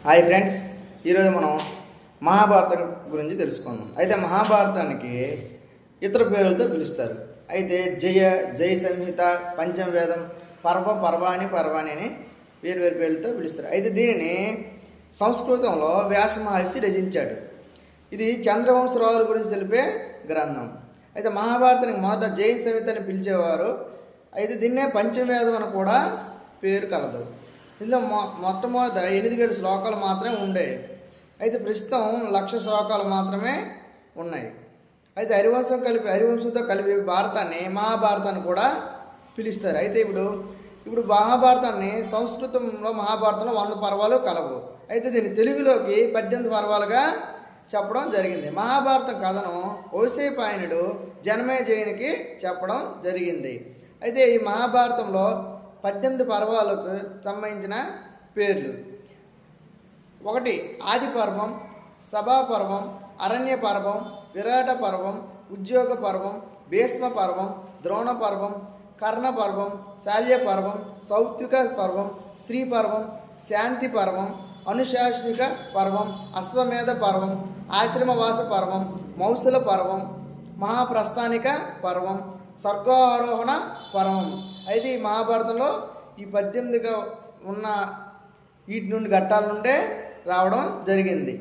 Hi friends, ఈరోజు మనం మహాభారతం గురించి తెలుసుకుందాం. అయితే మహాభారతానికి ఇతర పేర్లతో పిలుస్తారు. అయితే జయ సంహిత, పంచమవేదం, పర్వాణి అని వేరు పేర్లతో పిలుస్తారు. అయితే దీనిని సంస్కృతంలో వ్యాస మహర్షి రచించాడు. ఇది చంద్రవంశరాజుల గురించి తెలిపే గ్రంథం. అయితే మహాభారతానికి మొదట జయ సంహిత అని పిలిచేవారు. అయితే దీన్నే పంచమవేదం అని కూడా పేరు కలదు. ఇందులో మొట్టమొదట 8 శ్లోకాలు మాత్రమే ఉండేవి. అయితే ప్రస్తుతం 1,00,000 శ్లోకాలు మాత్రమే ఉన్నాయి. అయితే హరివంశంతో కలిపి భారతాన్ని మహాభారతాన్ని కూడా పిలుస్తారు. అయితే ఇప్పుడు మహాభారతాన్ని సంస్కృతంలో మహాభారతంలో 100 పర్వాలు కలవు. అయితే దీన్ని తెలుగులోకి 18 పర్వాలుగా చెప్పడం జరిగింది. మహాభారతం కథను వైశేపాయనుడు జనమేజయునికి చెప్పడం జరిగింది. అయితే ఈ మహాభారతంలో 18 పర్వాలకు సంబంధించిన పేర్లు: 1 ఆది పర్వం, సభా పర్వం, అరణ్య పర్వం, విరాట పర్వం, ఉద్యోగ పర్వం, భీష్మ పర్వం, ద్రోణ పర్వం, కర్ణ పర్వం, శాల్య పర్వం, సౌత్విక పర్వం, స్త్రీ పర్వం, శాంతి పర్వం, అనుశాసనిక పర్వం, అశ్వమేధ పర్వం, ఆశ్రమవాస పర్వం, మౌసుల పర్వం, మహాప్రస్థానిక పర్వం, స్వర్గారోహణ పర్వం. అయితే ఈ మహాభారతంలో ఈ 18గా ఉన్న వీటి నుండి ఘట్టాల నుండే రావడం జరిగింది.